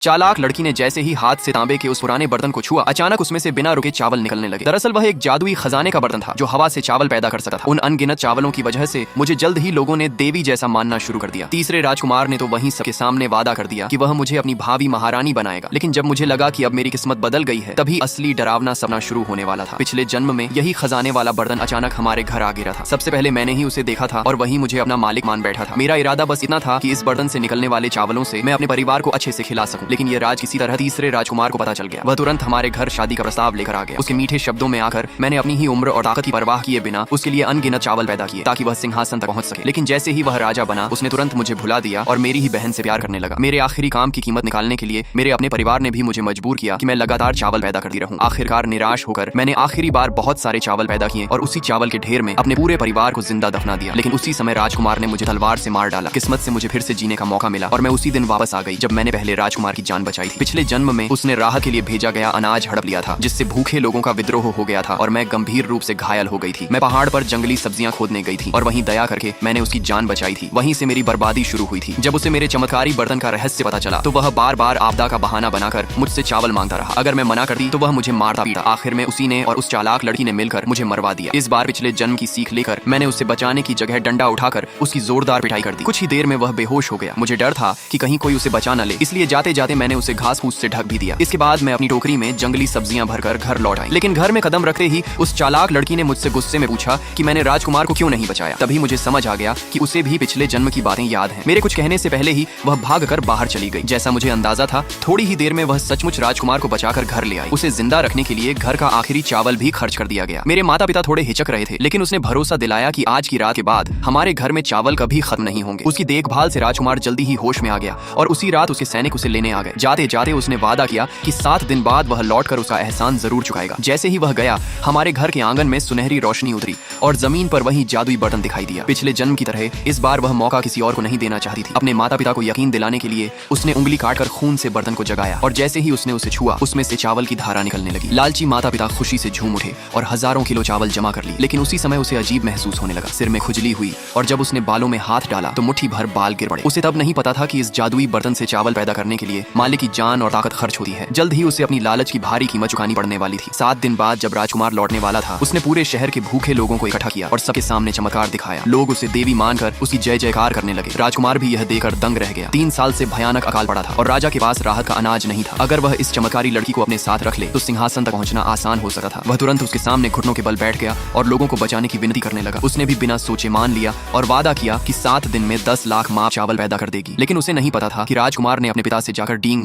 चालाक लड़की ने जैसे ही हाथ से तांबे के उस पुराने बर्तन को छुआ, अचानक उसमें से बिना रुके चावल निकलने लगे। दरअसल वह एक जादुई खजाने का बर्तन था जो हवा से चावल पैदा कर सकता था। उन अनगिनत चावलों की वजह से मुझे जल्द ही लोगों ने देवी जैसा मानना शुरू कर दिया। तीसरे राजकुमार ने तो वहीं सबके सामने वादा कर दिया कि वह मुझे अपनी भावी महारानी बनाएगा। लेकिन जब मुझे लगा कि अब मेरी किस्मत बदल गई है, तभी असली डरावना सपना शुरू होने वाला था। पिछले जन्म में यही खजाने वाला बर्तन अचानक हमारे घर आ गिरा था। सबसे पहले मैंने ही उसे देखा था और वही मुझे अपना मालिक मान बैठा था। मेरा इरादा बस इतना था कि इस बर्तन से निकलने वाले चावलों से मैं अपने परिवार को अच्छे से खिला सकूं। लेकिन ये राज किसी तरह तीसरे राजकुमार को पता चल गया। वह तुरंत हमारे घर शादी का प्रस्ताव लेकर आ गया। उसके मीठे शब्दों में आकर मैंने अपनी ही उम्र और ताकत की परवाह किए बिना उसके लिए अनगिनत चावल पैदा किए ताकि वह सिंहासन तक पहुंच सके। लेकिन जैसे ही वह राजा बना, उसने तुरंत मुझे भुला दिया और मेरी ही बहन से प्यार करने लगा। मेरे आखिरी काम की कीमत निकालने के लिए मेरे अपने परिवार ने भी मुझे मजबूर किया कि मैं लगातार चावल पैदा करती रहूं। आखिरकार निराश होकर मैंने आखिरी बार बहुत सारे चावल पैदा किए और उसी चावल के ढेर में अपने पूरे परिवार को जिंदा दफना दिया। लेकिन उसी समय राजकुमार ने मुझे तलवार से मार डाला। किस्मत से मुझे फिर से जीने का मौका मिला और मैं उसी दिन वापस आ गई जब मैंने पहले राजकुमार की जान बचाई थी। पिछले जन्म में उसने राहत के लिए भेजा गया अनाज हड़प लिया था, जिससे भूखे लोगों का विद्रोह हो गया था और मैं गंभीर रूप से घायल हो गई थी। मैं पहाड़ पर जंगली सब्जियां खोदने गई थी और वहीं दया करके मैंने उसकी जान बचाई थी। वहीं से मेरी बर्बादी शुरू हुई थी। जब उसे मेरे चमत्कारी बर्तन का रहस्य पता चला तो वह बार बार आपदा का बहाना बनाकर मुझसे चावल मांगता रहा। अगर मैं मना करती तो वह मुझे मारता पीटा। आखिर में उसी ने और उस चालाक लड़की ने मिलकर मुझे मरवा दिया। इस बार पिछले जन्म की सीख लेकर मैंने उसे बचाने की जगह डंडा उठाकर उसकी जोरदार पिटाई कर दी। कुछ ही देर में वह बेहोश हो गया। मुझे डर था कि कहीं कोई उसे बचा न ले, इसलिए जाते जाते मैंने उसे घास फूस से ढक भी दिया। इसके बाद मैं अपनी टोकरी में जंगली सब्जियां भरकर घर लौट आई। लेकिन घर में कदम रखते ही उस चालाक लड़की ने मुझसे गुस्से में पूछा कि मैंने राजकुमार को क्यों नहीं बचाया। तभी मुझे समझ आ गया कि उसे भी पिछले जन्म की बातें याद हैं। मेरे कुछ कहने से पहले ही वह भागकर बाहर चली गई। जैसा मुझे अंदाजा था, थोड़ी ही देर में वह सचमुच राजकुमार को बचाकर घर ले आई। उसे जिंदा रखने के लिए घर का आखिरी चावल भी खर्च कर दिया गया। मेरे माता पिता थोड़े हिचक रहे थे, लेकिन उसने भरोसा दिलाया कि आज की रात के बाद हमारे घर में चावल कभी खत्म नहीं होंगे। उसकी देखभाल से राजकुमार जल्दी ही होश में आ गया और उसी रात उसके सैनिक उसे लेने आ गए। जाते जाते उसने वादा किया कि 7 दिन बाद वह लौटकर उसका एहसान जरूर चुकाएगा। जैसे ही वह गया, हमारे घर के आंगन में सुनहरी रोशनी उतरी और जमीन पर वही जादुई बर्तन दिखाई दिया। पिछले जन्म की तरह इस बार वह मौका किसी और को नहीं देना चाहती थी। अपने माता पिता को यकीन दिलाने के लिए उसने उंगली काटकर खून से बर्तन को जगाया और जैसे ही उसने उसे छुआ, उसमें से चावल की धारा निकलने लगी। लालची माता पिता खुशी से झूम उठे और हजारों किलो चावल जमा कर ली। लेकिन उसी समय उसे अजीब महसूस होने लगा। सिर में खुजली हुई और जब उसने बालों में हाथ डाला तो मुट्ठी भर बाल गिर पड़े। उसे तब नहीं पता था कि इस जादुई बर्तन से चावल पैदा करने के लिए मालिक की जान और ताकत खर्च होती है। जल्द ही उसे अपनी लालच की भारी कीमत चुकानी पड़ने वाली थी। 7 दिन बाद जब राजकुमार लौटने वाला था, उसने पूरे शहर के भूखे लोगों को इकट्ठा किया और सबके सामने चमत्कार दिखाया। लोग उसे देवी मानकर उसकी जय जयकार करने लगे। राजकुमार भी यह देखकर दंग रह गया। 3 साल से भयानक अकाल पड़ा था और राजा के पास राहत का अनाज नहीं था। अगर वह इस चमत्कारी लड़की को अपने साथ रख ले तो सिंहासन तक पहुंचना आसान हो सकता था। वह तुरंत उसके सामने घुटनों के बल बैठ गया और लोगों को बचाने की विनती करने लगा। उसने भी बिना सोचे मान लिया और वादा किया कि 7 दिन में 10 लाख माप चावल पैदा कर देगी। लेकिन उसे नहीं पता था कि राजकुमार ने अपने पिता से जाकर डींग